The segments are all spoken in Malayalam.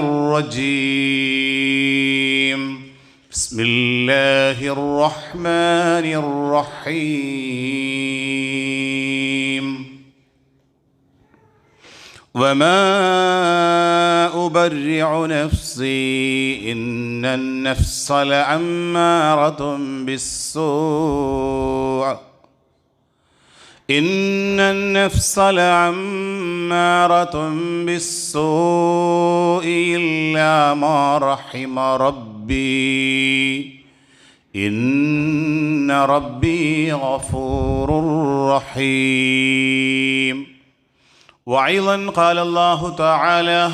الرجيم بسم الله الرحمن الرحيم وما أبرئ نفسي إن النفس لأمارة بالسوء إن النفس لأمارة بالسوء إلا ما رحم ربي إن ربي غفور رحيم. وأيضا قال الله تعالى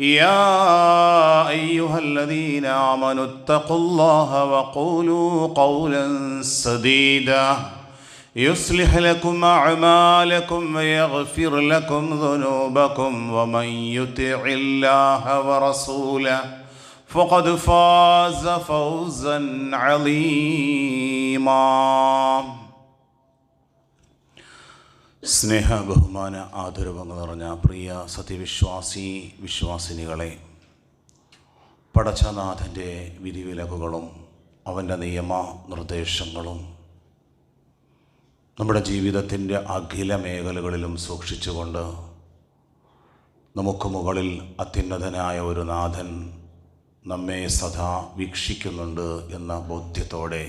يا أيها الذين آمنوا اتقوا الله وقولوا قولا سديدا يصلح لكم أعمالكم ويغفر لكم ذنوبكم ومن يطع الله ورسوله فقد فاز فوزا عظيما. സ്നേഹ ബഹുമാന ആദരവങ്ങൾ നിറഞ്ഞ പ്രിയ വിശ്വാസിനികളെ, പടച്ചനാഥൻ്റെ വിധിവിലക്കുകളും അവൻ്റെ നിയമ നിർദ്ദേശങ്ങളും നമ്മുടെ ജീവിതത്തിൻ്റെ അഖില മേഖലകളിലും സൂക്ഷിച്ചുകൊണ്ട് നമുക്ക് മുകളിൽ അത്യുന്നതനായ ഒരു നാഥൻ നമ്മെ സദാ വീക്ഷിക്കുന്നുണ്ട് എന്ന ബോധ്യത്തോടെ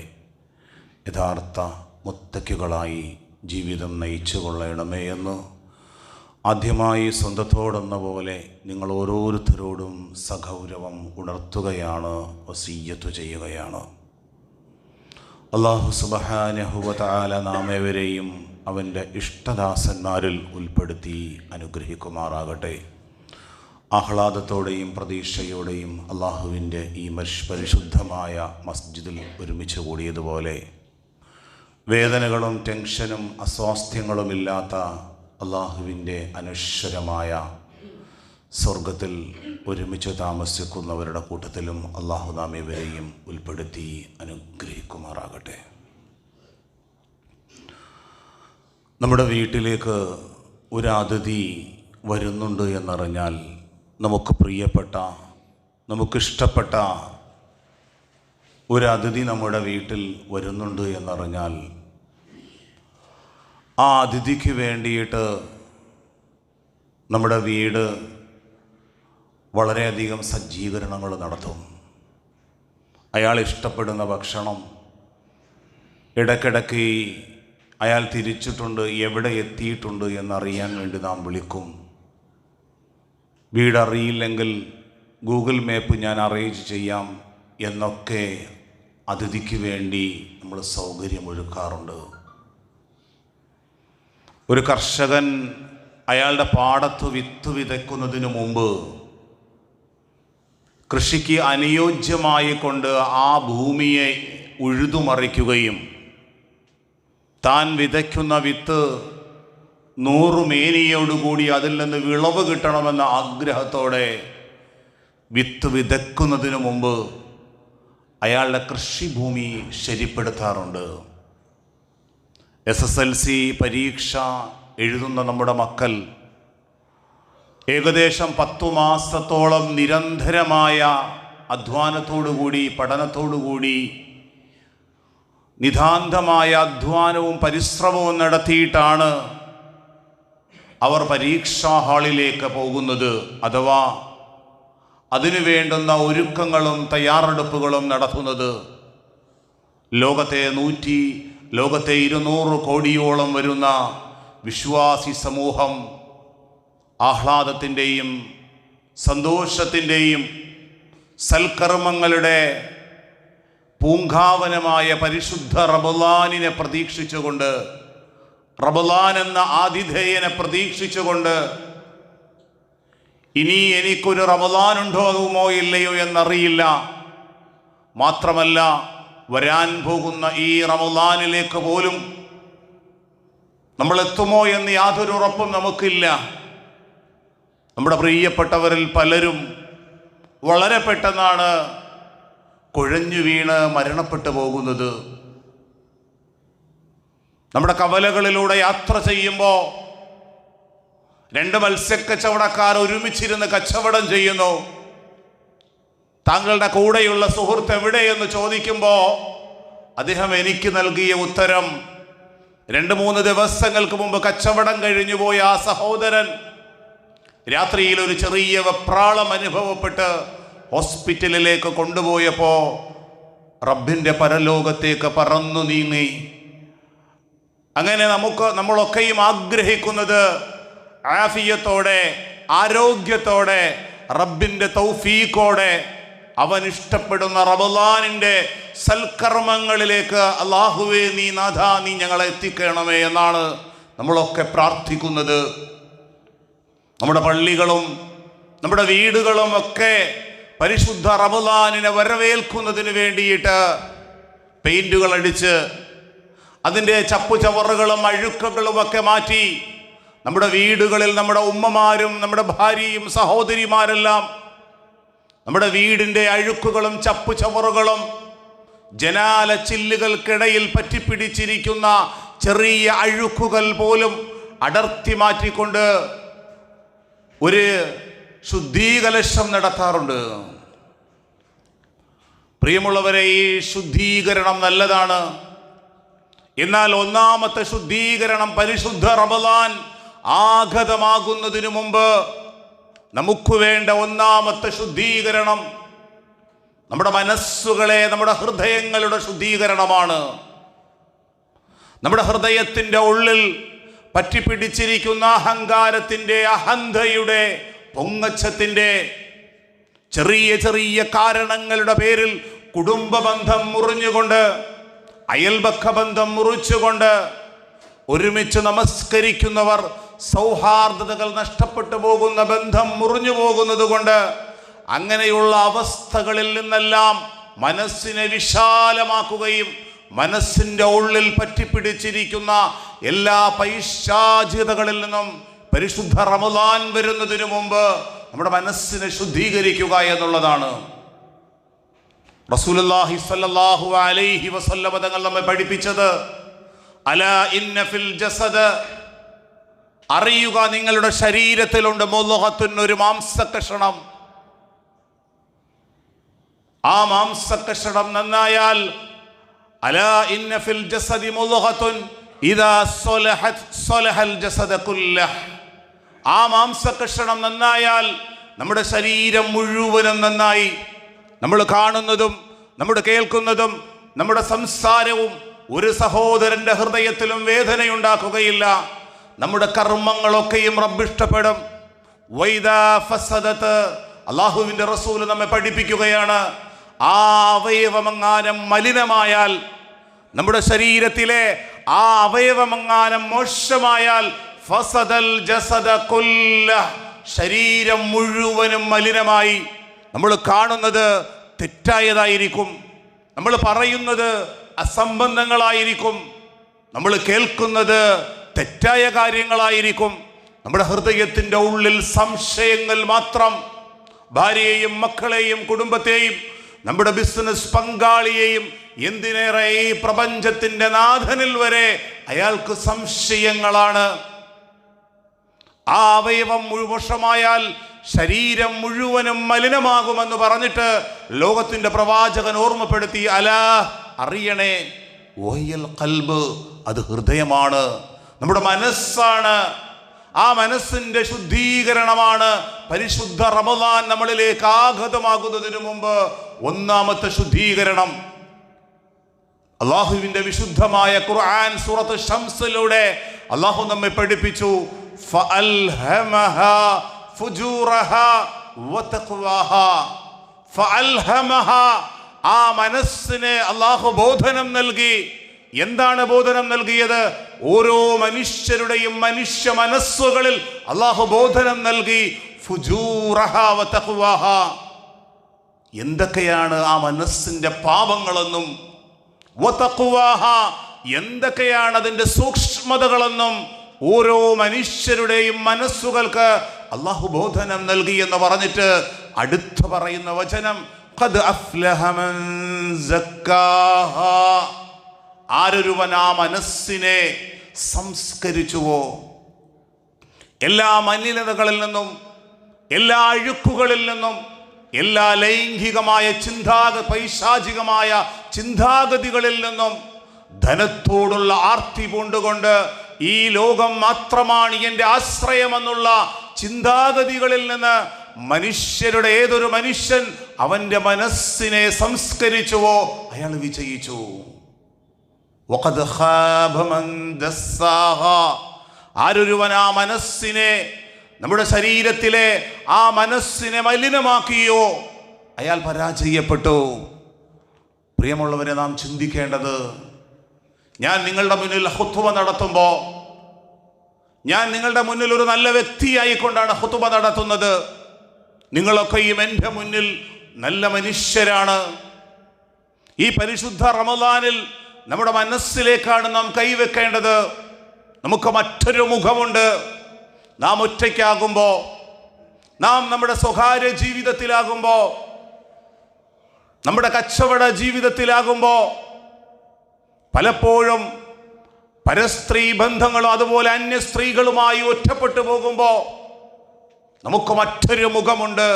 യഥാർത്ഥ മുത്തക്കികളായി ജീവിതം നയിച്ചു കൊള്ളണമേ എന്ന് ആദ്യമായി സ്വന്തത്തോടെന്ന പോലെ നിങ്ങൾ ഓരോരുത്തരോടും സഗൗരവം ഉണർത്തുകയാണ്, വസിയ്യത്ത് ചെയ്യുകയാണ്. അല്ലാഹു സുബ്ഹാനഹു വ തആല നാം ഏവരെയും അവൻ്റെ ഇഷ്ടദാസന്മാരിൽ ഉൾപ്പെടുത്തി അനുഗ്രഹിക്കുമാറാകട്ടെ. ആഹ്ലാദത്തോടെയും പ്രതീക്ഷയോടെയും അള്ളാഹുവിൻ്റെ ഈ പരിശുദ്ധമായ മസ്ജിദിൽ ഒരുമിച്ച് കൂടിയതുപോലെ വേദനകളും ടെൻഷനും അസ്വാസ്ഥ്യങ്ങളുമില്ലാത്ത അള്ളാഹുവിൻ്റെ അനശ്വരമായ സ്വർഗത്തിൽ ഒരുമിച്ച് താമസിക്കുന്നവരുടെ കൂട്ടത്തിലും അള്ളാഹു നാം ഇവരെയും ഉൾപ്പെടുത്തി അനുഗ്രഹിക്കുമാറാകട്ടെ. നമ്മുടെ വീട്ടിലേക്ക് ഒരു അതിഥി വരുന്നുണ്ട് എന്നറിഞ്ഞാൽ, നമുക്ക് പ്രിയപ്പെട്ട, നമുക്കിഷ്ടപ്പെട്ട ഒരു അതിഥി നമ്മുടെ വീട്ടിൽ വരുന്നുണ്ട് എന്നറിഞ്ഞാൽ ആ അതിഥിക്ക് വേണ്ടിയിട്ട് നമ്മുടെ വീട് വളരെയധികം സജ്ജീകരണങ്ങൾ നടത്തും. അയാൾ ഇഷ്ടപ്പെടുന്ന ഭക്ഷണം ഇടയ്ക്കിടയ്ക്ക് അയാൾ തിരിച്ചിട്ടുണ്ട്, എവിടെ എത്തിയിട്ടുണ്ട് എന്നറിയാൻ വേണ്ടി നാം വിളിക്കും. വീടറിയില്ലെങ്കിൽ ഗൂഗിൾ മാപ്പ് ഞാൻ അറേഞ്ച് ചെയ്യാം എന്നൊക്കെ അതിഥിക്ക് വേണ്ടി നമ്മൾ സൗകര്യമൊരുക്കാറുണ്ട്. ഒരു കർഷകൻ അയാളുടെ പാടത്ത് വിത്ത് വിതയ്ക്കുന്നതിന് മുമ്പ് കൃഷിക്ക് അനുയോജ്യമായി കൊണ്ട് ആ ഭൂമിയെ ഉഴുതുമറിക്കുകയും താൻ വിതയ്ക്കുന്ന വിത്ത് 100 മേനിയോടുകൂടി അതിൽ നിന്ന് വിളവ് കിട്ടണമെന്ന ആഗ്രഹത്തോടെ വിത്ത് വിതയ്ക്കുന്നതിന് മുമ്പ് അയാളുടെ കൃഷിഭൂമി ശരിപ്പെടുത്താറുണ്ട്. SSLC പരീക്ഷ എഴുതുന്ന നമ്മുടെ മക്കൾ ഏകദേശം 10 മാസത്തോളം നിരന്തരമായ അധ്വാനത്തോടുകൂടി, പഠനത്തോടുകൂടി, നിതാന്തമായ അധ്വാനവും പരിശ്രമവും നടത്തിയിട്ടാണ് അവർ പരീക്ഷാ ഹാളിലേക്ക് പോകുന്നത്. അഥവാ അതിനു വേണ്ടുന്ന ഒരുക്കങ്ങളും തയ്യാറെടുപ്പുകളും നടത്തുന്നത്. ലോകത്തെ 200 കോടിയോളം വരുന്ന വിശ്വാസി സമൂഹം ആഹ്ലാദത്തിൻ്റെയും സന്തോഷത്തിൻ്റെയും സൽക്കർമ്മങ്ങളുടെ പൂങ്കാവനമായ പരിശുദ്ധ റമളാനിനെ പ്രതീക്ഷിച്ചുകൊണ്ട്, റമളാൻ എന്ന ആതിഥേയനെ പ്രതീക്ഷിച്ചുകൊണ്ട്, ഇനി എനിക്കൊരു റമളാൻ ഉണ്ടാകുമോ ഇല്ലയോ എന്നറിയില്ല, മാത്രമല്ല വരാൻ പോകുന്ന ഈ റമളാനിലേക്ക് പോലും നമ്മൾ എത്തുമോ എന്ന് യാതൊരു ഉറപ്പും നമുക്കില്ല. നമ്മുടെ പ്രിയപ്പെട്ടവരിൽ പലരും വളരെ പെട്ടെന്നാണ് കുഴഞ്ഞു വീണ് മരണപ്പെട്ടു പോകുന്നത്. നമ്മുടെ കവലകളിലൂടെ യാത്ര ചെയ്യുമ്പോൾ 2 മത്സ്യക്കച്ചവടക്കാർ ഒരുമിച്ചിരുന്ന് കച്ചവടം ചെയ്യുന്നു. താങ്കളുടെ കൂടെയുള്ള സുഹൃത്ത് എവിടെയെന്ന് ചോദിക്കുമ്പോൾ അദ്ദേഹം എനിക്ക് നൽകിയ ഉത്തരം, 2-3 ദിവസങ്ങൾക്ക് മുമ്പ് കച്ചവടം കഴിഞ്ഞുപോയ ആ സഹോദരൻ രാത്രിയിൽ ഒരു ചെറിയ വെപ്രാളം അനുഭവപ്പെട്ട് ഹോസ്പിറ്റലിലേക്ക് കൊണ്ടുപോയപ്പോൾ റബ്ബിൻ്റെ പരലോകത്തേക്ക് പറന്നു നീങ്ങി. അങ്ങനെ നമ്മളൊക്കെയും ആഗ്രഹിക്കുന്നത് ആഫിയത്തോടെ, ആരോഗ്യത്തോടെ, റബ്ബിൻ്റെ തൗഫീഖോടെ അവൻ ഇഷ്ടപ്പെടുന്ന റമളാനിൻ്റെ സൽക്കർമ്മങ്ങളിലേക്ക് അല്ലാഹുവേ നീ നാഥ നീ ഞങ്ങളെ എത്തിക്കണമേ എന്നാണ് നമ്മളൊക്കെ പ്രാർത്ഥിക്കുന്നത്. നമ്മുടെ പള്ളികളും നമ്മുടെ വീടുകളും ഒക്കെ പരിശുദ്ധ റമളാനിനെ വരവേൽക്കുന്നതിന് വേണ്ടിയിട്ട് പെയിന്റുകൾ അടിച്ച് അതിൻ്റെ ചപ്പുചവറുകളും അഴുക്കുകളും ഒക്കെ മാറ്റി നമ്മുടെ വീടുകളിൽ നമ്മുടെ ഉമ്മമാരും നമ്മുടെ ഭാര്യയും സഹോദരിമാരെല്ലാം നമ്മുടെ വീടിൻ്റെ അഴുക്കുകളും ചപ്പുചവറുകളും ജനാല ചില്ലുകൾക്കിടയിൽ പറ്റിപ്പിടിച്ചിരിക്കുന്ന ചെറിയ അഴുക്കുകൾ പോലും അടർത്തി മാറ്റിക്കൊണ്ട് ഒരു ശുദ്ധീകലശം നടത്താറുണ്ട്. പ്രിയമുള്ളവരെ, ഈ ശുദ്ധീകരണം നല്ലതാണ്. എന്നാൽ ഒന്നാമത്തെ ശുദ്ധീകരണം പരിശുദ്ധ റമളാൻ ആഗതമാകുന്നതിനു മുമ്പ് നമുക്ക് വേണ്ട ഒന്നാമത്തെ ശുദ്ധീകരണം നമ്മുടെ മനസ്സുകളെ, നമ്മുടെ ഹൃദയങ്ങളുടെ ശുദ്ധീകരണമാണ്. നമ്മുടെ ഹൃദയത്തിൻ്റെ ഉള്ളിൽ പറ്റിപ്പിടിച്ചിരിക്കുന്ന അഹങ്കാരത്തിൻ്റെ, അഹന്തയുടെ, പൊങ്ങച്ചത്തിൻ്റെ ചെറിയ ചെറിയ കാരണങ്ങളുടെ പേരിൽ കുടുംബ ബന്ധം മുറിഞ്ഞുകൊണ്ട്, അയൽപക്ക ബന്ധം മുറിച്ചുകൊണ്ട്, ഒരുമിച്ച് നമസ്കരിക്കുന്നവർ സൗഹാർദ്ദതകൾ നഷ്ടപ്പെട്ടു പോകുന്ന ബന്ധം മുറിഞ്ഞു പോകുന്നത് കൊണ്ട് അങ്ങനെയുള്ള അവസ്ഥകളിൽ നിന്നെല്ലാം മനസ്സിനെ വിശാലമാക്കുകയും മനസ്സിൻ്റെ ഉള്ളിൽ പറ്റിപ്പിടിച്ചിരിക്കുന്ന എല്ലാ പൈശാചികതകളിൽ നിന്നും പരിശുദ്ധ റമളാൻ വരുന്നതിന് മുമ്പ് നമ്മുടെ മനസ്സിനെ ശുദ്ധീകരിക്കുക എന്നുള്ളതാണ്. റസൂലുള്ളാഹി സ്വല്ലല്ലാഹു അലൈഹി വസല്ലം തങ്ങൾ നമ്മെ പഠിപ്പിച്ചത്, അലാ ഇന്ന ഫിൽ ജസദ്, അറിയുക നിങ്ങളുടെ ശരീരത്തിലുണ്ട് മുദ്ഗത്തുൻ, ഒരു മാംസകഷണം. ആ മാംസകഷണം നന്നായാൽ, അലാ ഇന്ന ഫിൽ ജസദി മുദ്ഗത്തുൻ ഇദാ സ്വലഹത് സ്വലഹൽ ജസദ കുല്ലഹ്. ആ മാംസകഷണം നന്നായാൽ നമ്മുടെ ശരീരം മുഴുവനും നന്നായി. നമ്മൾ കാണുന്നതും നമ്മൾ കേൾക്കുന്നതും നമ്മുടെ സംസാരവും ഒരു സഹോദരന്റെ ഹൃദയത്തിലും വേദനയുണ്ടാക്കുകയില്ല. നമ്മുടെ കർമ്മങ്ങളൊക്കെയും റബ്ബ് ഇഷ്ടപ്പെടും. വൈദാ ഫസദത്, അല്ലാഹുവിൻ്റെ റസൂൽ നമ്മെ പഠിപ്പിക്കുകയാണ്, ആ അവയവമെങ്ങാനം മലിനമായാൽ, നമ്മുടെ ശരീരത്തിലെ ആ അവയവമെങ്ങാനം മോശമായാൽ, ഫസദൽ ജസദ കുല്ലഹ്, ശരീരം മുഴുവനും മലിനമായി. നമ്മൾ കാണുന്നത് തെറ്റായതായിരിക്കും, നമ്മൾ പറയുന്നത് അസംബന്ധങ്ങളായിരിക്കും, നമ്മൾ കേൾക്കുന്നത് തെറ്റായ കാര്യങ്ങളായിരിക്കും. നമ്മുടെ ഹൃദയത്തിൻ്റെ ഉള്ളിൽ സംശയങ്ങൾ മാത്രം. ഭാര്യയെയും മക്കളെയും കുടുംബത്തെയും നമ്മുടെ ബിസിനസ് പങ്കാളിയെയും, എന്തിനേറെ ഈ പ്രപഞ്ചത്തിൻ്റെ നാഥനിൽ വരെ അയാൾക്ക് സംശയങ്ങളാണ്. ആ അവയവം മോശമായാൽ ശരീരം മുഴുവനും മലിനമാകുമെന്ന് പറഞ്ഞിട്ട് ലോകത്തിന്റെ പ്രവാചകൻ ഓർമ്മപ്പെടുത്തി, അലാ അറിയണേ, വഹിയൽ ഖൽബ്, അത് ഹൃദയമാണ്, നമ്മുടെ മനസ്സാണ്. ആ മനസ്സിന്റെ ശുദ്ധീകരണമാണ് പരിശുദ്ധ റമളാൻ നമ്മളിലേക്ക് ആഗതമാകുന്നതിന് മുമ്പ് ഒന്നാമത്തെ ശുദ്ധീകരണം. അല്ലാഹുവിന്റെ വിശുദ്ധമായ ഖുർആൻ സൂറത്ത് ശംസിലൂടെ അല്ലാഹു നമ്മെ പഠിപ്പിച്ചു, ഫഅൽഹമഹാ ഫുജൂറഹാ വതഖ്വാഹാ. ഫഅൽഹമഹാ, ആ മനസ്സിനെ അല്ലാഹു ബോധനം നൽകി. എന്താണ് ബോധനം നൽകിയത്? ഓരോ മനുഷ്യരുടെയും മനുഷ്യ മനസ്സുകളിൽ അല്ലാഹു ബോധനം നൽകി. ഫുജൂറഹാ വതഖ്വാഹാ, എന്തൊക്കെയാണ് ആ മനസ്സിന്റെ പാപങ്ങളെന്നും, വതഖ്വാഹാ, എന്തൊക്കെയാണ് അതിൻ്റെ സൂക്ഷ്മതകളെന്നും ഓരോ മനുഷ്യരുടെയും മനസ്സുകൾക്ക് അല്ലാഹു ബോധനം നൽകി എന്ന് പറഞ്ഞിട്ട് അടുത്ത് പറയുന്ന വചനം, ഖദ് അഫ്ലഹ മൻ സക്കാഹാ, ആരൊരുവൻ ആ മനസ്സിനെ സംസ്കരിച്ചുവോ. എല്ലാ മലിനതകളിൽ നിന്നും, എല്ലാ അഴുക്കുകളിൽ നിന്നും, എല്ലാ ലൈംഗികമായ പൈശാചികമായ ചിന്താഗതികളിൽ നിന്നും, ധനത്തോടുള്ള ആർത്തി പൂണ്ടുകൊണ്ട് ഈ ലോകം മാത്രമാണ് എൻ്റെ ആശ്രയമെന്നുള്ള ചിന്താഗതികളിൽ നിന്ന് മനുഷ്യരുടെ ഏതൊരു മനുഷ്യൻ അവൻ്റെ മനസ്സിനെ സംസ്കരിച്ചുവോ അയാൾ വിജയിച്ചു. ആരൊരുവൻ ആ മനസ്സിനെ, നമ്മുടെ ശരീരത്തിലെ ആ മനസ്സിനെ മലിനമാക്കിയോ അയാൾ പരാജയപ്പെട്ടു. പ്രിയമുള്ളവരെ, നാം ചിന്തിക്കേണ്ടത്, ഞാൻ നിങ്ങളുടെ മുന്നിൽ ഖുതുബ നടത്തുമ്പോൾ ഞാൻ നിങ്ങളുടെ മുന്നിൽ ഒരു നല്ല വ്യക്തിയായിക്കൊണ്ടാണ് ഖുതുബ നടത്തുന്നത്. നിങ്ങളൊക്കെയും എൻ്റെ മുന്നിൽ നല്ല മനുഷ്യരാണ്. ഈ പരിശുദ്ധ റമദാനിൽ നമ്മുടെ മനസ്സിലേക്കാണ് നാം കൈവെക്കേണ്ടത്. നമുക്ക് മറ്റൊരു മുഖമുണ്ട്. നാം ഒറ്റയ്ക്കാകുമ്പോൾ, നാം നമ്മുടെ സ്വകാര്യ ജീവിതത്തിലാകുമ്പോൾ, നമ്മുടെ കച്ചവട ജീവിതത്തിലാകുമ്പോൾ, പലപ്പോഴും പരസ്ത്രീ ബന്ധങ്ങളും അതുപോലെ അന്യ സ്ത്രീകളുമായി ഒറ്റപ്പെട്ടു പോകുമ്പോൾ നമുക്ക് മറ്റൊരു മുഖമുണ്ട്.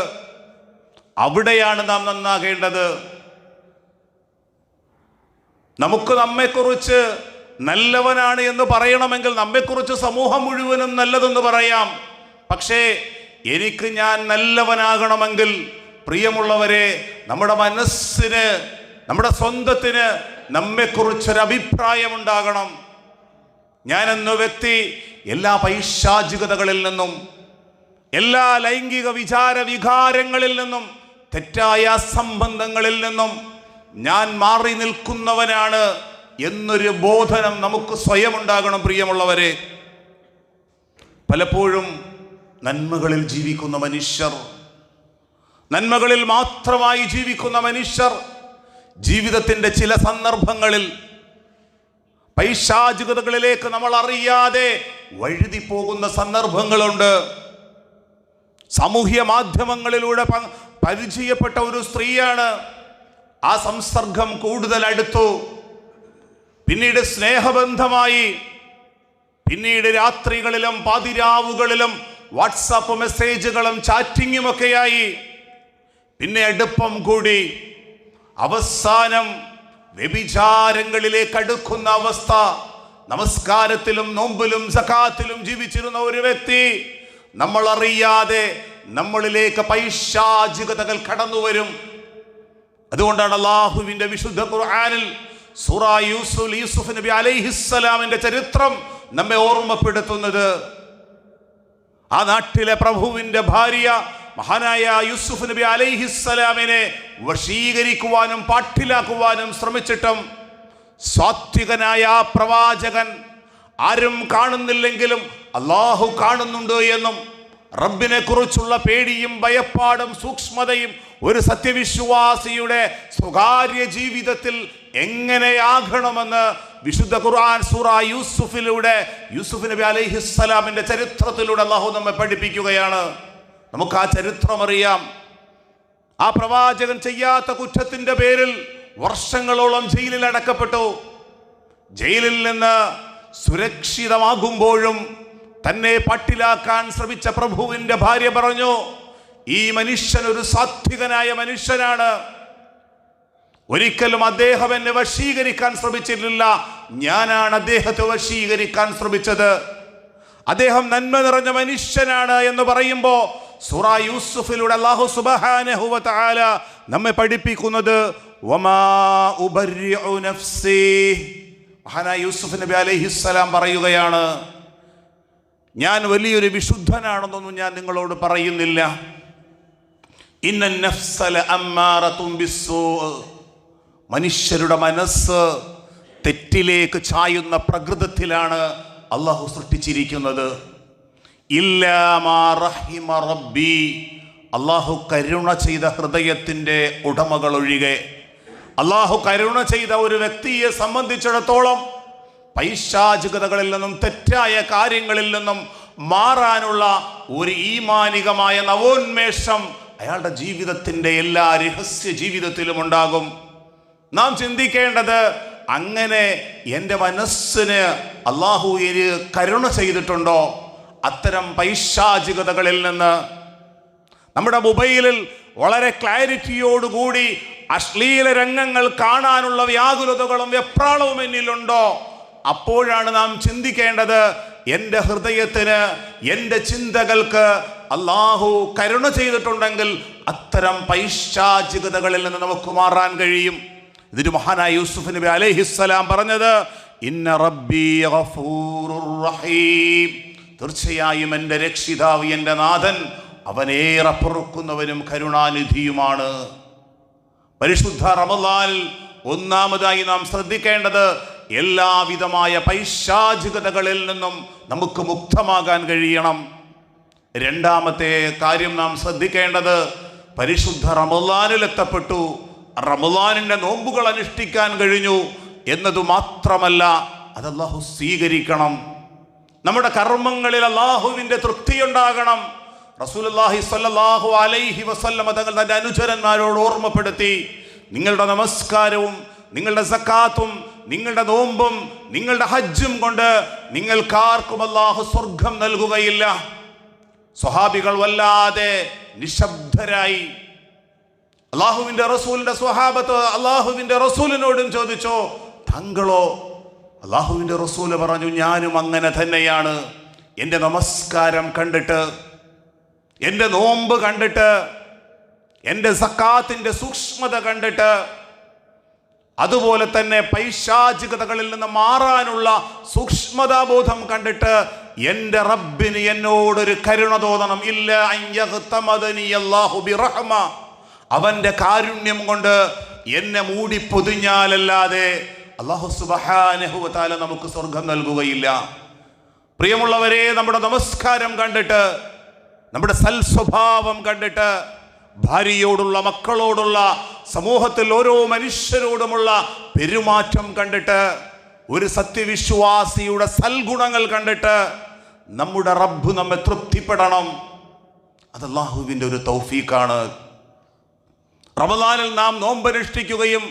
അവിടെയാണ് നാം നന്നാകേണ്ടത്. നമുക്ക് നമ്മെക്കുറിച്ച് നല്ലവനാണ് എന്ന് പറയണമെങ്കിൽ നമ്മെക്കുറിച്ച് സമൂഹം മുഴുവനും നല്ലതെന്ന് പറയാം. പക്ഷേ എനിക്ക് ഞാൻ നല്ലവനാകണമെങ്കിൽ, പ്രിയമുള്ളവരെ, നമ്മുടെ മനസ്സിന്, നമ്മുടെ സ്വന്തത്തിന് നമ്മെക്കുറിച്ചൊരു അഭിപ്രായമുണ്ടാകണം. ഞാനെന്ന വ്യക്തി എല്ലാ പൈശാചികതകളിൽ നിന്നും, എല്ലാ ലൈംഗിക വികാരങ്ങളിൽ നിന്നും, തെറ്റായ സംബന്ധങ്ങളിൽ നിന്നും ഞാൻ മാറി നിൽക്കുന്നവനാണ് എന്നൊരു ബോധനം നമുക്ക് സ്വയം ഉണ്ടാകണം. പ്രിയമുള്ളവരെ, പലപ്പോഴും നന്മകളിൽ ജീവിക്കുന്ന മനുഷ്യർ, നന്മകളിൽ മാത്രമായി ജീവിക്കുന്ന മനുഷ്യർ ജീവിതത്തിൻ്റെ ചില സന്ദർഭങ്ങളിൽ പൈശാചികതകളിലേക്ക് നമ്മൾ അറിയാതെ വഴുതി പോകുന്ന സന്ദർഭങ്ങളുണ്ട്. സാമൂഹ്യ മാധ്യമങ്ങളിലൂടെ പരിചയപ്പെട്ട ഒരു സ്ത്രീയാണ്. ആ സംസർഗം കൂടുതൽ അടുത്തു, പിന്നീട് സ്നേഹബന്ധമായി, പിന്നീട് രാത്രികളിലും പാതിരാവുകളിലും വാട്സാപ്പ് മെസ്സേജുകളും ചാറ്റിങ്ങുമൊക്കെയായി, പിന്നെ അടുപ്പം കൂടി, അവസാനം വ്യഭിചാരങ്ങളിലേക്ക് അടുക്കുന്ന അവസ്ഥ. നമസ്കാരത്തിലും നോമ്പിലും സകാത്തിലും ജീവിച്ചിരുന്ന ഒരു വ്യക്തി നമ്മൾ അറിയാതെ നമ്മളിലേക്ക് പൈശാചികതകൾ കടന്നു വരും. അതുകൊണ്ടാണ് അല്ലാഹുവിന്റെ വിശുദ്ധ ഖുർആനിൽ സൂറ യൂസുഫ് നബി അലൈഹിസ്സലാമിന്റെ ചരിത്രം നമ്മെ ഓർമ്മപ്പെടുത്തുന്നത്. ആ നാട്ടിലെ പ്രഭുവിന്റെ ഭാര്യ മഹാനായ യൂസുഫ് നബി അലൈഹിസ്സലാമിനെ വശീകരിക്കുവാനും പാട്ടിലാക്കുവാനും ശ്രമിച്ചിട്ടും സാത്വികനായ ആ പ്രവാചകൻ ആരും കാണുന്നില്ലെങ്കിലും അല്ലാഹു കാണുന്നുണ്ട് എന്നും, റബ്ബിനെ കുറിച്ചുള്ള പേടിയും ഭയപ്പാടും സൂക്ഷ്മതയും ഒരു സത്യവിശ്വാസിയുടെ സ്വകാര്യ ജീവിതത്തിൽ എങ്ങനെയാകണമെന്ന് വിശുദ്ധ ഖുർആൻ സൂറ യൂസുഫിലൂടെ, യൂസുഫ് നബി അലൈഹിസ്സലാമിന്റെ ചരിത്രത്തിലൂടെ അല്ലാഹു നമ്മെ പഠിപ്പിക്കുകയാണ്. നമുക്ക് ആ ചരിത്രം അറിയാം. ആ പ്രവാചകൻ ചെയ്യാത്ത കുറ്റത്തിന്റെ പേരിൽ വർഷങ്ങളോളം ജയിലിൽ അടക്കപ്പെട്ടു. ജയിലിൽ നിന്ന് സുരക്ഷിതമാകുമ്പോഴും തന്നെ പട്ടിലാക്കാൻ ശ്രമിച്ച പ്രഭുവിന്റെ ഭാര്യ പറഞ്ഞു, ഈ മനുഷ്യൻ ഒരു സാത്വികനായ മനുഷ്യനാണ്, ഒരിക്കലും അദ്ദേഹം എന്നെ വശീകരിക്കാൻ ശ്രമിച്ചിട്ടില്ല, ഞാനാണ് അദ്ദേഹത്തെ വശീകരിക്കാൻ ശ്രമിച്ചത്, അദ്ദേഹം നന്മ നിറഞ്ഞ മനുഷ്യനാണ് എന്ന് പറയുമ്പോൾ സൂറ യൂസുഫിലൂടെ അല്ലാഹു സുബ്ഹാനഹു വ തആല നമ്മെ പഠിപ്പിക്കുന്നത് വമാ ഉബർരിഉ നഫ്സി. മഹാനായ യൂസുഫ് നബി അലൈഹിസ്സലാം പറയുകയാണ്, ഞാൻ വലിയൊരു വിശുദ്ധനാണെന്നൊന്നും ഞാൻ നിങ്ങളോട് പറയുന്നില്ല. ഇന്നൻ നഫ്സ ലഅമ്മാറതും ബിസ്സൂ. മനുഷ്യരുടെ മനസ്സ് തെറ്റിലേക്ക് ചായുന്ന പ്രകൃതത്തിലാണ് അല്ലാഹു സൃഷ്ടിച്ചിരിക്കുന്നത്. ഇല്ലാ മാ റഹിമ റബ്ബി. അല്ലാഹു കരുണ ചെയ്ത ഹൃദയത്തിൻ്റെ ഉടമകൾ ഒഴികെ. അല്ലാഹു കരുണ ചെയ്ത ഒരു വ്യക്തിയെ സംബന്ധിച്ചിടത്തോളം പൈശാചികതകളിൽ നിന്നും തെറ്റായ കാര്യങ്ങളിൽ നിന്നും മാറാനുള്ള ഒരു ഈമാനികമായ നവോന്മേഷം അയാളുടെ ജീവിതത്തിൻ്റെ എല്ലാ രഹസ്യ ജീവിതത്തിലും ഉണ്ടാകും. നാം ചിന്തിക്കേണ്ടത്, അങ്ങനെ എൻ്റെ മനസ്സിന് അല്ലാഹു കരുണ ചെയ്തിട്ടുണ്ടോ, അത്തരം പൈശാചികതകളിൽ നിന്ന്. നമ്മുടെ മൊബൈലിൽ വളരെ ക്ലാരിറ്റിയോടുകൂടി അശ്ലീല രംഗങ്ങൾ കാണാനുള്ള വ്യാകുലതകളും വെപ്രാളവും എന്നിലുണ്ടോ? അപ്പോഴാണ് നാം ചിന്തിക്കേണ്ടത്, എൻ്റെ ഹൃദയത്തിന്, എൻ്റെ ചിന്തകൾക്ക് അള്ളാഹു കരുണ ചെയ്തിട്ടുണ്ടെങ്കിൽ അത്തരം പൈശാചികതകളിൽ നിന്ന് നമുക്ക് മാറാൻ കഴിയും. ഇതിന് മഹാനായ യൂസുഫ് നബി അലൈഹിസ്സലാം പറഞ്ഞത്, ഇന്ന റബ്ബി ഗഫൂറുർ റഹീം, തീർച്ചയായും എൻ്റെ രക്ഷിതാവ്, എൻ്റെ നാഥൻ, അവനേറെ പൊറുക്കുന്നവനും കരുണാനിധിയുമാണ്. പരിശുദ്ധ റമളാനിൽ ഒന്നാമതായി നാം ശ്രദ്ധിക്കേണ്ടത്, എല്ലാവിധമായ പൈശാചികതകളിൽ നിന്നും നമുക്ക് മുക്തമാകാൻ കഴിയണം. രണ്ടാമത്തെ കാര്യം നാം ശ്രദ്ധിക്കേണ്ടത്, പരിശുദ്ധ റമളാനിൽ എത്തപ്പെട്ടു, റമളാനിന്റെ നോമ്പുകൾ അനുഷ്ഠിക്കാൻ കഴിഞ്ഞു എന്നതു മാത്രമല്ല, അത് അല്ലാഹു സ്വീകരിക്കണം. നമ്മുടെ കർമ്മങ്ങളിൽ അല്ലാഹുവിന്റെ തൃപ്തിയുണ്ടാകണം. റസൂലുള്ളാഹി സ്വല്ലല്ലാഹു അലൈഹി വസല്ലം തങ്ങൾ തന്റെ അനുചരന്മാരോട് ഓർമ്മപ്പെടുത്തി, നിങ്ങളുടെ നമസ്കാരവും നിങ്ങളുടെ സക്കാത്തും നിങ്ങളുടെ നോമ്പും നിങ്ങളുടെ ഹജ്ജും കൊണ്ട് നിങ്ങൾക്കാർക്കും അല്ലാഹു സ്വർഗം നൽകുകയില്ല. സ്വഹാബികൾ വല്ലാതെ നിശബ്ദരായി. അല്ലാഹുവിന്റെ റസൂലിന്റെ സ്വഹാബത്ത് അല്ലാഹുവിന്റെ റസൂലിനോടും ചോദിച്ചോ, താങ്കളോ? അല്ലാഹുവിന്റെ റസൂല് പറഞ്ഞു, ഞാനും അങ്ങനെ തന്നെയാണ്. എൻ്റെ നമസ്കാരം കണ്ടിട്ട്, എൻ്റെ നോമ്പ് കണ്ടിട്ട്, എൻ്റെ സക്കാത്തിന്റെ സൂക്ഷ്മത കണ്ടിട്ട്, അതുപോലെ തന്നെ പൈശാചികതകളിൽ നിന്ന് മാറാനുള്ള സൂക്ഷ്മതാബോധം കണ്ടിട്ട് എൻ്റെ റബ്ബിന് എന്നോടൊരു കരുണ തോന്നണം. ഇല്ല അൻയഗ്തമദനി അല്ലാഹു ബിറഹ്മ, അവൻ്റെ കാരുണ്യം കൊണ്ട് എന്നെ മൂടി പൊതിഞ്ഞാലല്ലാതെ അല്ലാഹു സുബ്ഹാനഹു വ തആല നമുക്ക് സ്വർഗം നൽകുകയില്ല. പ്രിയമുള്ളവരെ, നമ്മുടെ നമസ്കാരം കണ്ടിട്ട്, നമ്മുടെ സൽസ്വഭാവം കണ്ടിട്ട്, ഭാര്യയോടുള്ള, മക്കളോടുള്ള, സമൂഹത്തിൽ ഓരോ മനുഷ്യരോടുമുള്ള പെരുമാറ്റം കണ്ടിട്ട്, ഒരു സത്യവിശ്വാസിയുടെ സൽഗുണങ്ങൾ കണ്ടിട്ട് നമ്മുടെ റബ്ബ് നമ്മെ തൃപ്തിപ്പെടണം. അത് അല്ലാഹുവിൻ്റെ ഒരു തൗഫീഖാണ്. റമളാനിൽ നാം നോമ്പനുഷ്ഠിക്കുകയും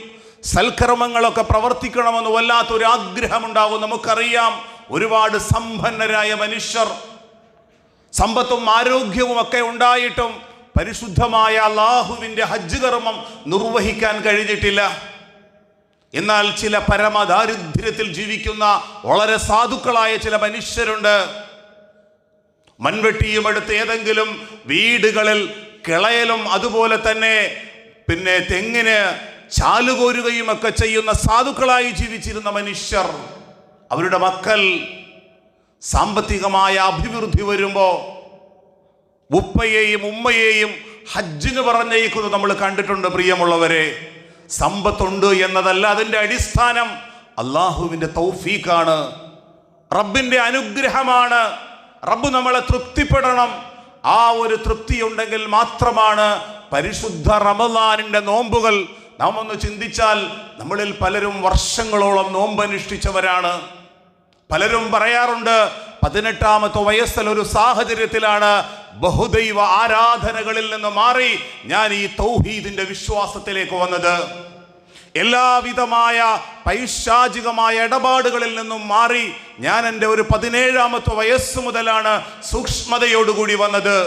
സൽക്കർമ്മങ്ങളൊക്കെ പ്രവർത്തിക്കണമെന്ന് വല്ലാത്തൊരു ആഗ്രഹമുണ്ടാകും. നമുക്കറിയാം, ഒരുപാട് സമ്പന്നരായ മനുഷ്യർ, സമ്പത്തും ആരോഗ്യവും ഒക്കെ ഉണ്ടായിട്ടും പരിശുദ്ധമായ അല്ലാഹുവിൻ്റെ ഹജ്ജ് കർമ്മം നിർവഹിക്കാൻ കഴിഞ്ഞിട്ടില്ല. എന്നാൽ ചില പരമദാരിദ്ര്യത്തിൽ ജീവിക്കുന്ന വളരെ സാധുക്കളായ ചില മനുഷ്യരുണ്ട്. മൺവെട്ടിയും എടുത്ത് ഏതെങ്കിലും വീടുകളിൽ കിളയലും അതുപോലെ തന്നെ തെങ്ങിന് ചാലുകോരുകയും ഒക്കെ ചെയ്യുന്ന സാധുക്കളായി ജീവിച്ചിരുന്ന മനുഷ്യർ, അവരുടെ മക്കൾ സാമ്പത്തികമായ അഭിവൃദ്ധി വരുമ്പോൾ ഉപ്പയെയും ഉമ്മയെയും ഹജ്ജിന് പറഞ്ഞയക്കുന്നത് നമ്മൾ കണ്ടിട്ടുണ്ട്. പ്രിയമുള്ളവരെ, സമ്പത്തുണ്ട് എന്നതല്ല അതിൻ്റെ അടിസ്ഥാനം, അല്ലാഹുവിൻ്റെ തൗഫീഖാണ്, റബ്ബിൻ്റെ അനുഗ്രഹമാണ്. റബ്ബ് നമ്മളെ തൃപ്തിപ്പെടണം. ആ ഒരു തൃപ്തി ഉണ്ടെങ്കിൽ മാത്രമാണ് പരിശുദ്ധ റമളാനിന്റെ നോമ്പുകൾ. നാം ഒന്ന് ചിന്തിച്ചാൽ, നമ്മളിൽ പലരും വർഷങ്ങളോളം നോമ്പനുഷ്ഠിച്ചവരാണ്. പലരും പറയാറുണ്ട്, 18ാമത്തെ വയസ്സിൽ ഒരു സാഹചര്യത്തിലാണ് ബഹുദൈവ ആരാധനകളിൽ നിന്ന് മാറി ഞാൻ ഈ തൗഹീദിന്റെ വിശ്വാസത്തിലേക്ക് വന്നത്. എല്ലാവിധമായ പൈശാചികമായ ഇടപാടുകളിൽ നിന്നും മാറി ഞാൻ എൻ്റെ ഒരു 17ാമത്തെ വയസ്സ് മുതലാണ് സൂക്ഷ്മതയോടുകൂടി വന്നത്.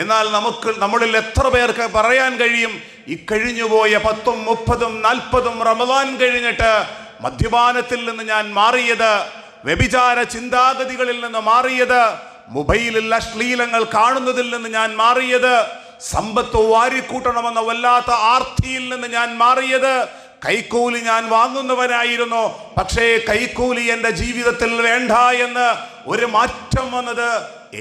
എന്നാൽ നമ്മളിൽ എത്ര പേർക്ക് പറയാൻ കഴിയും, ഈ കഴിഞ്ഞുപോയ 10, 30, 40 റമളാൻ കഴിഞ്ഞിട്ട് മദ്യപാനത്തിൽ നിന്ന് ഞാൻ മാറിയത്, വ്യഭിചാര ചിന്താഗതികളിൽ നിന്ന് മാറിയത്, മൊബൈലിൽ അശ്ലീലങ്ങൾ കാണുന്നതിൽ നിന്ന് ഞാൻ മാറിയത്, സമ്പത്ത് വാരിക്കൂട്ടണമെന്ന വല്ലാത്ത ആർത്തിയിൽ നിന്ന് ഞാൻ മാറിയത്, കൈക്കൂലി ഞാൻ വാങ്ങുന്നവനായിരുന്നു, പക്ഷേ കൈക്കൂലി എൻ്റെ ജീവിതത്തിൽ വേണ്ട എന്ന് ഒരു മാറ്റം വന്നത്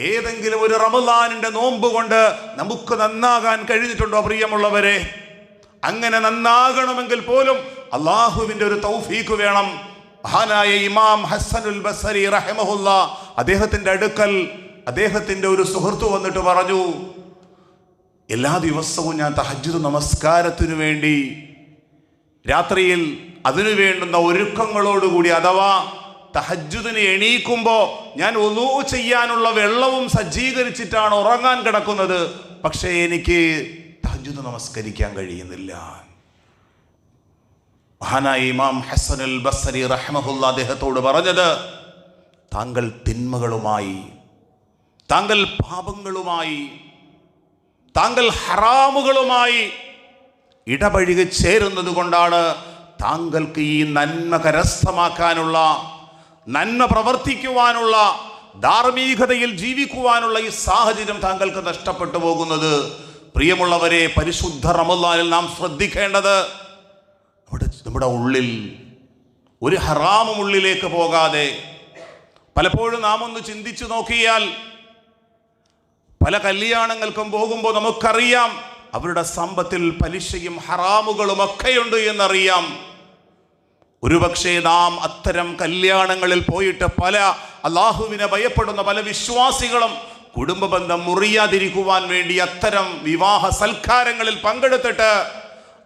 ഏതെങ്കിലും ഒരു റമളാനിന്റെ നോമ്പ് കൊണ്ട് നമുക്ക് നന്നാകാൻ കഴിഞ്ഞിട്ടുണ്ടോ? പ്രിയമുള്ളവരെ, അങ്ങനെ നന്നാകണമെങ്കിൽ പോലും അല്ലാഹുവിൻ്റെ ഒരു തൗഫീഖ് വേണം. മഹാനായ ഇമാം ഹസ്സനുൽ ബസ്രി റഹിമഹുല്ലാ, അദ്ദേഹത്തിൻ്റെ അടുക്കൽ അദ്ദേഹത്തിൻ്റെ ഒരു സുഹൃത്ത് വന്നിട്ട് പറഞ്ഞു, എല്ലാ ദിവസവും ഞാൻ തഹജ്ജുദ് നമസ്കാരത്തിനു വേണ്ടി രാത്രിയിൽ അതിനു വേണ്ടുന്ന ഒരുക്കങ്ങളോടുകൂടി, അഥവാ തഹജ്ജുദിന് എണീക്കുമ്പോൾ ഞാൻ വുളൂ ചെയ്യാനുള്ള വെള്ളവും സജ്ജീകരിച്ചിട്ടാണ് ഉറങ്ങാൻ കിടക്കുന്നത്. പക്ഷേ എനിക്ക് തഹജ്ജുദ് നമസ്കരിക്കാൻ കഴിയുന്നില്ല. മഹാനായ ഇമാം ഹസ്സനുൽ ബസ്രി റഹിമഹുല്ലാ അദ്ദേഹത്തോട് പറഞ്ഞത്, താങ്കൾ തിന്മകളുമായി താങ്കൾ പാപങ്ങളുമായി, താങ്കൾ ഹറാമുകളുമായി ഇടപഴകി ചേരുന്നത് കൊണ്ടാണ് താങ്കൾക്ക് ഈ നന്മ കരസ്ഥമാക്കാനുള്ള, നന്മ പ്രവർത്തിക്കുവാനുള്ള, ധാർമ്മികതയിൽ ജീവിക്കുവാനുള്ള ഈ സാഹചര്യം താങ്കൾക്ക് നഷ്ടപ്പെട്ടു പോകുന്നത്. പ്രിയമുള്ളവരെ, പരിശുദ്ധ റമദാനിൽ നാം ശ്രദ്ധിക്കേണ്ടത് നമ്മുടെ ഉള്ളിൽ ഒരു ഹറാമും ഉള്ളിലേക്ക് പോകാതെ, പലപ്പോഴും നാം ഒന്ന് ചിന്തിച്ചു നോക്കിയാൽ പല കല്യാണങ്ങൾക്കും പോകുമ്പോൾ നമുക്കറിയാം അവരുടെ സമ്പത്തിൽ പലിശയും ഹറാമുകളും ഒക്കെയുണ്ട് എന്നറിയാം. ഒരുപക്ഷെ നാം അത്തരം കല്യാണങ്ങളിൽ പോയിട്ട് പല അള്ളാഹുവിനെ ഭയപ്പെടുന്ന പല വിശ്വാസികളും കുടുംബ ബന്ധം മുറിയാതിരിക്കുവാൻ വേണ്ടി അത്തരം വിവാഹ സൽക്കാരങ്ങളിൽ പങ്കെടുത്തിട്ട്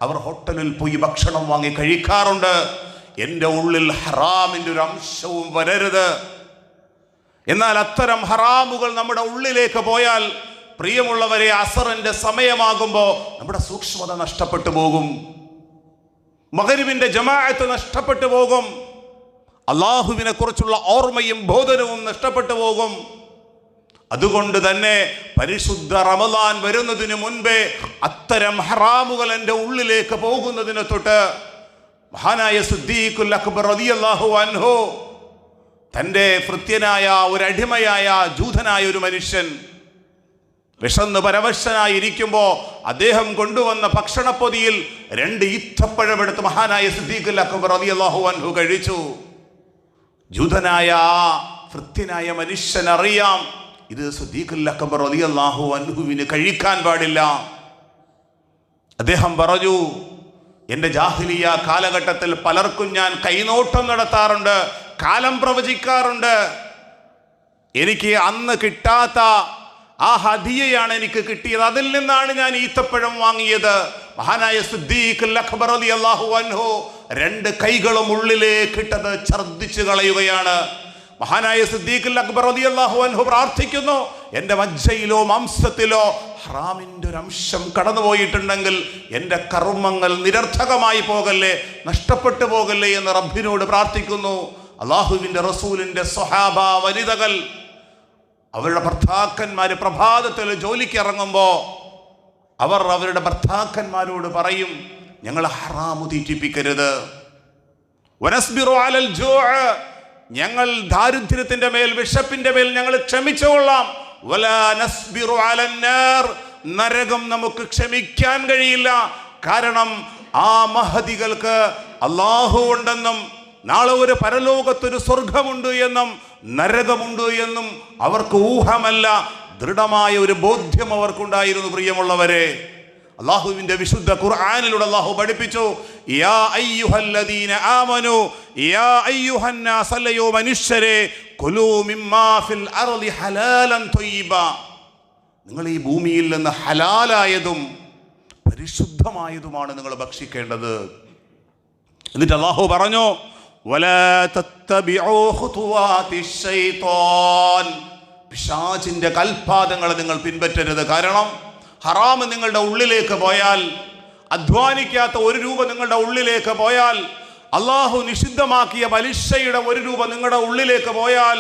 അവർ ഹോട്ടലിൽ പോയി ഭക്ഷണം വാങ്ങി കഴിക്കാറുണ്ട്. എൻ്റെ ഉള്ളിൽ ഹറാമിൻ്റെ ഒരു അംശവും വരരുത്. എന്നാൽ അത്തരം ഹറാമുകൾ നമ്മുടെ ഉള്ളിലേക്ക് പോയാൽ പ്രിയമുള്ളവരെ, അസറിന്റെ സമയമാകുമ്പോൾ നമ്മുടെ സൂക്ഷ്മത നഷ്ടപ്പെട്ടു പോകും, മഗ്‌രിബിന്റെ ജമാഅത്ത് നഷ്ടപ്പെട്ടു പോകും, അള്ളാഹുവിനെ കുറിച്ചുള്ള ഓർമ്മയും ബോധനവും നഷ്ടപ്പെട്ടു പോകും. അതുകൊണ്ട് തന്നെ പരിശുദ്ധ റമദാൻ വരുന്നതിന് മുൻപേ അത്തരം ഹറാമുകൾ എൻ്റെ ഉള്ളിലേക്ക് പോകുന്നതിന് തൊട്ട് മഹാനായ സിദ്ദീഖുൽ അക്ബർ റളിയല്ലാഹു അൻഹു, തൻ്റെ ഭൃത്യനായ ഒരു അടിമയായ ജൂതനായ ഒരു മനുഷ്യൻ വിശന്ന് പരവശനായിരിക്കുമ്പോൾ അദ്ദേഹം കൊണ്ടുവന്ന ഭക്ഷണപ്പൊതിയിൽ 2 ഈത്തപ്പഴമെടുത്ത് മഹാനായ സിദ്ദീഖുൽ അക്ബർ റളിയല്ലാഹു അൻഹു കഴിച്ചു. ജൂതനായ ഭൃത്യനായ മനുഷ്യൻ അറിയാം ഇത് സിദ്ദീഖുൽ അക്ബർ റളിയല്ലാഹു അൻഹുവിന് കഴിക്കാൻ പാടില്ല. അദ്ദേഹം പറഞ്ഞു, എൻ്റെ ജാഹിലിയ കാലഘട്ടത്തിൽ പലർക്കും ഞാൻ കൈനോട്ടം നടത്താറുണ്ട്, കാലം പ്രവചിക്കാറുണ്ട്. എനിക്ക് അന്ന് കിട്ടാത്ത ആ ഹദിയയാണ് എനിക്ക് കിട്ടിയത്, അതിൽ നിന്നാണ് ഞാൻ ഈത്തപ്പഴം വാങ്ങിയത്. മഹാനായ സിദ്ദീഖുൽ അക്ബർ റളിയല്ലാഹു അൻഹു 2 കൈകളും ഉള്ളിലേക്ക് ഇട്ടത് ഛർദ്ദിച്ചു കളയുകയാണ്. മഹാനായ സിദ്ദീഖുൽ അക്ബർ റളിയല്ലാഹു അൻഹു പ്രാർത്ഥിക്കുന്നു, എൻ്റെ മജ്ജയിലോ മാംസത്തിലോ ഹറാമിൻ്റെ ഒരു അംശം കടന്നുപോയിട്ടുണ്ടെങ്കിൽ എൻ്റെ കർമ്മങ്ങൾ നിരർത്ഥകമായി പോകല്ലേ, നഷ്ടപ്പെട്ടു പോകല്ലേ എന്ന് റബ്ബിനോട് പ്രാർത്ഥിക്കുന്നു. അള്ളാഹുവിൻ്റെ റസൂലിൻ്റെ സ്വഹാബ വനിതകൾ അവരുടെ ഭർത്താക്കന്മാർ പ്രഭാതത്തിൽ ജോലിക്ക് ഇറങ്ങുമ്പോൾ അവർ അവരുടെ ഭർത്താക്കന്മാരോട് പറയും, ഞങ്ങൾ ഹറാമു തീറ്റിപ്പിക്കരുത്. വനസ്ബിറു അലൽ ജൂഅ്, ഞങ്ങൾ ദാരിദ്ര്യത്തിന്റെ മേൽ, വിശപ്പിന്റെ മേൽ ഞങ്ങൾ ക്ഷമിച്ചുകൊള്ളാം. വലാ നസ്ബിറു അലന്നാർ, നരകം നമുക്ക് ക്ഷമിക്കാൻ കഴിയില്ല. കാരണം ആ മഹദികൾക്ക് അല്ലാഹു ഉണ്ടെന്നും നാളെ ഒരു പരലോകത്തൊരു സ്വർഗമുണ്ട് എന്നും നരകമുണ്ട് എന്നും അവർക്ക് ഊഹമല്ല, ദൃഢമായ ഒരു ബോധ്യം അവർക്കുണ്ടായിരുന്നു. പ്രിയമുള്ളവരെ, അല്ലാഹുവിന്റെ വിശുദ്ധ ഖുർആനിലൂടെ അല്ലാഹു പഠിപ്പിച്ചു, യാ അയ്യുഹല്ലദീന ആമനു യാ അയ്യുഹന്നാസ്, അല്ലയോ മനുഷ്യരെ, കുലൂ മിമ്മാ ഫിൽ അർളി ഹലാലൻ ത്വയ്യിബ, നിങ്ങൾ ഈ ഭൂമിയിൽ നിന്ന് ഹലാലായതും പരിശുദ്ധമായതുമാണ് നിങ്ങൾ ഭക്ഷിക്കേണ്ടത്. എന്നിട്ട് അല്ലാഹു പറഞ്ഞു, വലാ തത്തബിഉ ഖുതുവാതിശ് ശൈത്താൻ, പിശാചിന്റെ കൽപാദങ്ങളെ നിങ്ങൾ പിൻപറ്റരുത്. കാരണം ഹറാം നിങ്ങളുടെ ഉള്ളിലേക്ക് പോയാൽ, അധ്വാനിക്കാത്ത 1 രൂപ നിങ്ങളുടെ ഉള്ളിലേക്ക് പോയാൽ, അള്ളാഹു നിഷിദ്ധമാക്കിയ പലിശയുടെ 1 രൂപ നിങ്ങളുടെ ഉള്ളിലേക്ക് പോയാൽ,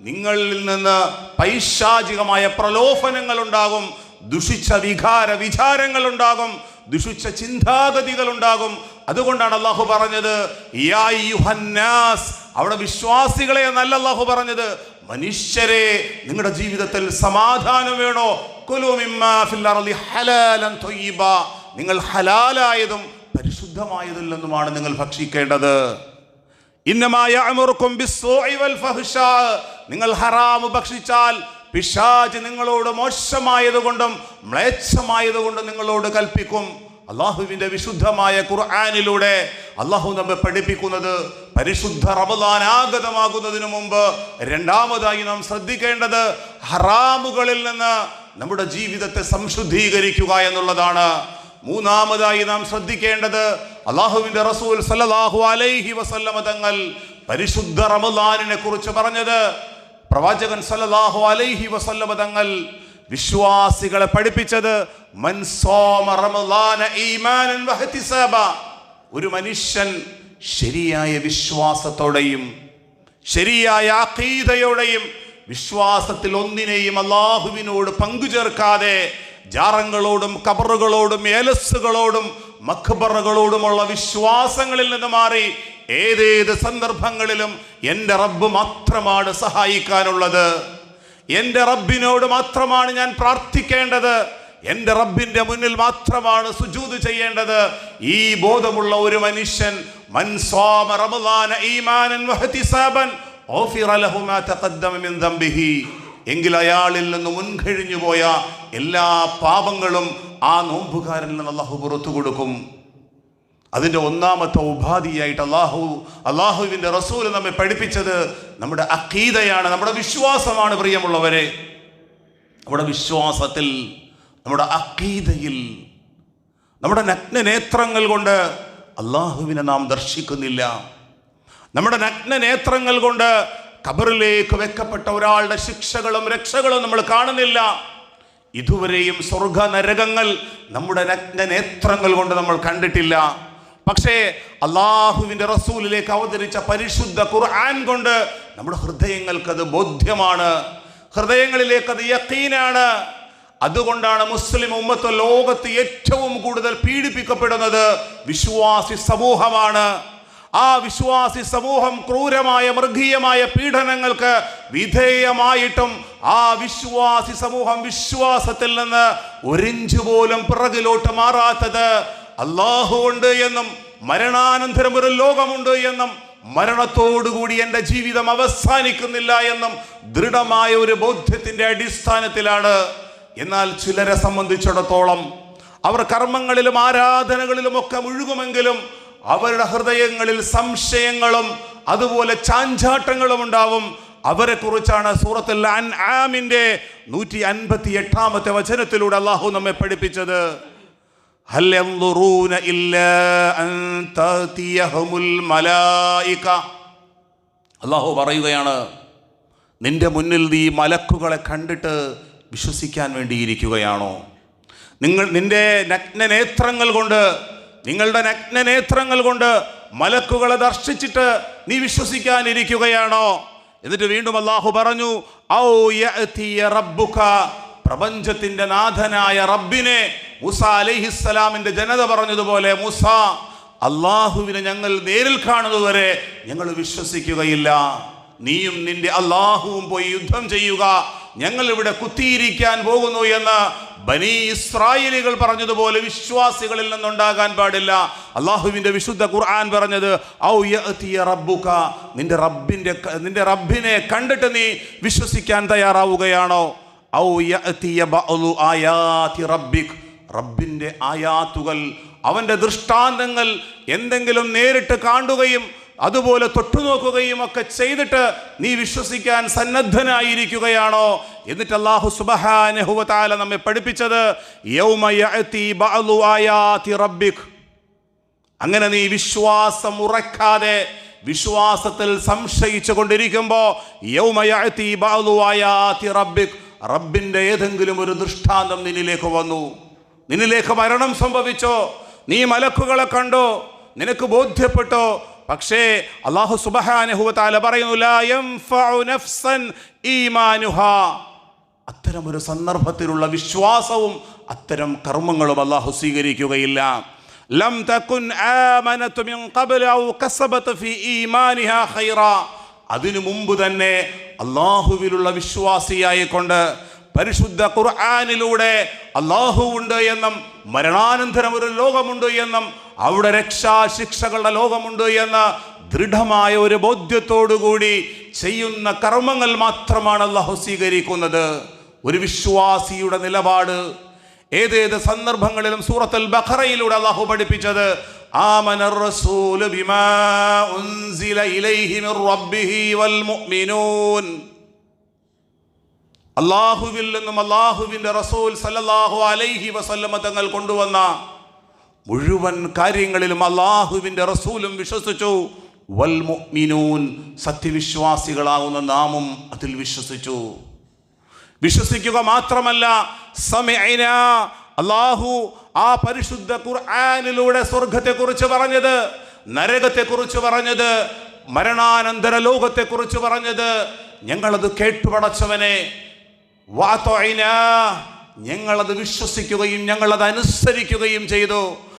നിങ്ങളിൽ നിന്ന് പൈശാചികമായ പ്രലോഭനങ്ങൾ ഉണ്ടാകും, ദുഷിച്ച വിചാരങ്ങൾ ഉണ്ടാകും, ദുഷിച്ച ചിന്താഗതികൾ ഉണ്ടാകും. അതുകൊണ്ടാണ് അള്ളാഹു പറഞ്ഞത് യാ അയ്യുഹന്നാസ്, അവിടെ വിശ്വാസികളെ എന്നല്ല അള്ളാഹു പറഞ്ഞത്, മനുഷ്യരെ, നിങ്ങളുടെ ജീവിതത്തിൽ സമാധാനം വേണോ, കുലൂ മിമ്മാ ഫിൽ അർളി ഹലാലൻ ത്വയ്യിബ, നിങ്ങൾ ഹലാലായതും പരിശുദ്ധമായതിൽ നിന്നുമാണ് നിങ്ങൾ ഭക്ഷിക്കേണ്ടത്. ഇന്നമാ യഅ്മുറുക്കും ബിസ്സൂഇ വൽ ഫഹ്ശാ, നിങ്ങൾ ഹറാം ഭക്ഷിച്ചാൽ പിശാച് നിങ്ങളോട് മോശമായതുകൊണ്ടും മ്ലേച്ഛമായതുകൊണ്ടും നിങ്ങളോട് കൽപ്പിക്കും. അള്ളാഹുവിന്റെ വിശുദ്ധമായ ഖുർആനിലൂടെ അള്ളാഹു നമ്മെ പഠിപ്പിക്കുന്നത്, പരിശുദ്ധ റമദാൻ ആഗതമാകുന്നതിന് മുമ്പ് രണ്ടാമതായി നാം ശ്രദ്ധിക്കേണ്ടത് ഹറാമുകളിൽ നിന്ന് നമ്മുടെ ജീവിതത്തെ സംശുദ്ധീകരിക്കുക എന്നുള്ളതാണ്. മൂന്നാമതായി നാം ശ്രദ്ധിക്കേണ്ടത്, അള്ളാഹുവിന്റെ റസൂൽ സല്ലല്ലാഹു അലൈഹി വസല്ലമ തങ്ങൾ പരിശുദ്ധ റമദാനിനെ കുറിച്ച് പറഞ്ഞത്, പ്രവാചകൻ സല്ലല്ലാഹു അലൈഹി വസല്ലമ തങ്ങൾ വിശ്വാസികളെ പഠിപ്പിച്ചത്, മൻ സോമ റമദാന ഈമാനൻ വഹ്തിസാബ, ഒരു മനുഷ്യൻ ശരിയായ വിശ്വാസത്തോടെയും ശരിയായ അഖീദയോടെയും വിശ്വാസത്തിൽ ഒന്നിനെയും അള്ളാഹുവിനോട് പങ്കുചേർക്കാതെ ജാറങ്ങളോടും കബറുകളോടും ഏലസുകളോടും മഖ്ബറകളോടുമുള്ള വിശ്വാസങ്ങളിൽ നിന്ന് മാറി ഏതേത് സന്ദർഭങ്ങളിലും എൻ്റെ റബ്ബ് മാത്രമാണ് സഹായിക്കാനുള്ളത്, എൻ്റെ റബ്ബിനോട് മാത്രമാണ് ഞാൻ പ്രാർത്ഥിക്കേണ്ടത്, എൻ്റെ റബ്ബിൻ്റെ മുന്നിൽ മാത്രമാണ് സുജൂദ് ചെയ്യേണ്ടത്, ഈ ബോധമുള്ള ഒരു മനുഷ്യൻ മൻ സ്വാമ റമളാന ഈമാനൻ വഹ്തിസാബൻ ഗുഫിറ ലഹു മാ തഖദ്ദമ മിൻ ദംബിഹി, എങ്കിൽ അയാളിൽ നിന്ന് മുൻകഴിഞ്ഞു പോയ എല്ലാ പാപങ്ങളും ആ നോമ്പുകാരനിൽ നിന്ന് അള്ളാഹു പുറത്തു കൊടുക്കും. അതിൻ്റെ ഒന്നാമത്തെ ഉപാധിയായിട്ട് അള്ളാഹുവിൻ്റെ റസൂൽ നമ്മെ പഠിപ്പിച്ചത് നമ്മുടെ അഖീദയാണ്, നമ്മുടെ വിശ്വാസമാണ്. പ്രിയമുള്ളവരെ, നമ്മുടെ വിശ്വാസത്തിൽ, നമ്മുടെ അഖീദയിൽ, നമ്മുടെ നഗ്നനേത്രങ്ങൾ കൊണ്ട് അള്ളാഹുവിനെ നാം ദർശിക്കുന്നില്ല. നമ്മുടെ നഗ്നനേത്രങ്ങൾ കൊണ്ട് ഖബറിലേക്ക് വെക്കപ്പെട്ട ഒരാളുടെ ശിക്ഷകളും രക്ഷകളും നമ്മൾ കാണുന്നില്ല. ഇതുവരെയും സ്വർഗ നരകങ്ങൾ നമ്മുടെ നഗ്നനേത്രങ്ങൾ കൊണ്ട് നമ്മൾ കണ്ടിട്ടില്ല. പക്ഷേ അള്ളാഹുവിൻ്റെ റസൂലിലേക്ക് അവതരിച്ച പരിശുദ്ധ ഖുർആൻ കൊണ്ട് നമ്മുടെ ഹൃദയങ്ങൾക്കത് ബോധ്യമാണ്, ഹൃദയങ്ങളിലേക്കത് യഖീനാണ്. അതുകൊണ്ടാണ് മുസ്ലിം ഉമ്മത്ത് ലോകത്ത് ഏറ്റവും കൂടുതൽ പീഡിപ്പിക്കപ്പെടുന്നത് വിശ്വാസി സമൂഹമാണ്. ആ വിശ്വാസി സമൂഹം ക്രൂരമായ മൃഗീയമായ പീഡനങ്ങൾക്ക് വിധേയമായിട്ടും ആ വിശ്വാസി സമൂഹം വിശ്വാസത്തിൽ നിന്ന് ഒരിഞ്ച് പോലും പിറകിലോട്ട് മാറാത്തത് അല്ലാഹു ഉണ്ട് എന്നും മരണാനന്തരം ഒരു ലോകമുണ്ട് എന്നും മരണത്തോടുകൂടി എൻ്റെ ജീവിതം അവസാനിക്കുന്നില്ല എന്നും ദൃഢമായ ഒരു ബോധ്യത്തിൻ്റെ അടിസ്ഥാനത്തിലാണ്. എന്നാൽ ചിലരെ സംബന്ധിച്ചിടത്തോളം അവർ കർമ്മങ്ങളിലും ആരാധനകളിലും ഒക്കെ മുഴുകുമെങ്കിലും അവരുടെ ഹൃദയങ്ങളിൽ സംശയങ്ങളും അതുപോലെ ചാഞ്ചാട്ടങ്ങളും ഉണ്ടാവും. അവരെ കുറിച്ചാണ് സൂറത്തുൽ അൻആമിന്റെ 158 വചനത്തിലൂടെ അല്ലാഹു നമ്മെ പഠിപ്പിച്ചത്. ഹൽ യൻദുറൂന ഇല്ലാ അൻ തഅതിയഹുൽ മലായിക. അല്ലാഹു പറയുകയാണ്, നിന്റെ മുന്നിൽ നീ മലക്കുകളെ കണ്ടിട്ട് വിശ്വസിക്കാൻ വേണ്ടിയിരിക്കുകയാണോ? നിന്റെ നിങ്ങളുടെ നഗ്നനേത്രങ്ങൾ കൊണ്ട് മലക്കുകളെ ദർശിച്ചിട്ട് നീ വിശ്വസിക്കാനിരിക്കുകയാണോ? എന്നിട്ട് വീണ്ടും അല്ലാഹു പറഞ്ഞു, ഔ യഅതിയ റബ്ബുക, പ്രപഞ്ചത്തിന്റെ നാഥനായ റബ്ബിനെ മൂസ അലൈഹിസ്സലാമിന്റെ ജനത പറഞ്ഞതുപോലെ, മൂസ, അള്ളാഹുവിനെ ഞങ്ങൾ നേരിൽ കാണുന്നതുവരെ ഞങ്ങൾ വിശ്വസിക്കുകയില്ല. നീയും നിന്റെ അള്ളാഹുവും പോയി യുദ്ധം ചെയ്യുക, ഞങ്ങൾ ഇവിടെ കുത്തിയിരിക്കാൻ പോകുന്നു എന്ന് ബനി ഇസ്രായേലികൾ പറഞ്ഞതുപോലെ വിശ്വാസികളിൽ നിന്നുണ്ടാകാൻ പാടില്ല. അള്ളാഹുവിന്റെ വിശുദ്ധ ഖുർആൻ പറഞ്ഞത്, ഔ യഅതിയ റബ്ബുക, നിന്റെ റബ്ബിനെ കണ്ടിട്ട് നീ വിശ്വസിക്കാൻ തയ്യാറാവുകയാണോ? ഔ യഅതിയ ബഅദു ആയാതി റബ്ബിക്, റബ്ബിന്റെ ആയാത്തുകൾ, അവന്റെ ദൃഷ്ടാന്തങ്ങൾ എന്തെങ്കിലും നേരിട്ട് കാണുകയും അതുപോലെ തൊട്ടുനോക്കുകയും ഒക്കെ ചെയ്തിട്ട് നീ വിശ്വസിക്കാൻ സന്നദ്ധനായിരിക്കുകയാണോ? എന്നിട്ട് അല്ലാഹു സുബ്ഹാനഹു വ തആല നമ്മെ പഠിപ്പിച്ചത്, യൗമ യഅതി ബഅദു ആയാതി റബ്ബിക്, അങ്ങനെ നീ വിശ്വാസം ഉറക്കാതെ വിശ്വാസത്തിൽ സംശയിച്ചു കൊണ്ടിരിക്കുമ്പോൾ, യൗമ യഅതി ബഅദു ആയാതി റബ്ബിക്, റബ്ബിന്റെ ഏതെങ്കിലും ഒരു ദൃഷ്ടാന്തം നിന്നിലേക്ക് വന്നു, നിന്നിലേക്ക് മരണം സംഭവിച്ചോ, നീ മലക്കുകളെ കണ്ടോ, നിനക്ക് ബോധ്യപ്പെട്ടോ, പക്ഷേ അല്ലാഹു സുബ്ഹാനഹു വ തആല പറയുന്നു, ലാ യൻഫഉ നഫ്സൻ ഈമാനുഹാ, അത്തരമൊരു സന്ദർഭത്തിലുള്ള വിശ്വാസവും അത്തരം കർമ്മങ്ങളും അല്ലാഹു സ്വീകരിക്കുകയില്ല. ലം തകുൻ ആമനതു മിൻ ഖബ്ല ഔ കസബത ഫീ ഈമാനിഹാ ഖൈറാ, അതിനു മുമ്പ് തന്നെ അല്ലാഹുവിലുള്ള വിശ്വാസിയായിക്കൊണ്ട് പരിശുദ്ധ ഖുർആനിലൂടെ അല്ലാഹു ഉണ്ട് എന്നും മരണാനന്തരം ഒരു ലോകമുണ്ട് എന്നും അവിടെ രക്ഷാശിക്ഷകളുടെ ലോകമുണ്ട് എന്ന ദൃഢമായ ഒരു ബോധ്യത്തോടുകൂടി ചെയ്യുന്ന കർമ്മങ്ങൾ മാത്രമാണ് അല്ലാഹു സ്വീകരിക്കുന്നത്. ഒരു വിശ്വാസിയുടെ നിലപാട് ഏതേത് സന്ദർഭങ്ങളിലും സൂറത്തുൽ ബഖറയിലൂടെ അല്ലാഹു പഠിപ്പിച്ചത്, ആമനർ റസൂലു ബിമാ ഉൻസില ഇലൈഹി മിർ റബ്ബിഹി വൽ മുഅ്മിനൂൻ, അല്ലാഹുവിൽ നിന്നും അല്ലാഹുവിൻ്റെ റസൂൽ സല്ലല്ലാഹു അലൈഹി വസല്ലമ തങ്ങൾ കൊണ്ടുവന്ന മുഴുവൻ കാര്യങ്ങളിലും അല്ലാഹുവിൻ്റെ റസൂലും വിശ്വസിച്ചു. വൽ മുഅ്മിനൂൻ, സത്യവിശ്വാസികളാകുന്ന നാമും അതിൽ വിശ്വസിച്ചു. വിശ്വസിക്കുക മാത്രമല്ല, സമിഅനാ, അല്ലാഹു ആ പരിശുദ്ധ ഖുർആനിലൂടെ സ്വർഗത്തെക്കുറിച്ച് പറഞ്ഞത്, നരകത്തെക്കുറിച്ച് പറഞ്ഞത്, മരണാനന്തര ലോകത്തെക്കുറിച്ച് പറഞ്ഞത്, ഞങ്ങളത് കേട്ടു പടച്ചവനെ. ഞങ്ങളത് വിശ്വസിക്കുകയും ഞങ്ങളത് അനുസരിക്കുകയും ചെയ്തു.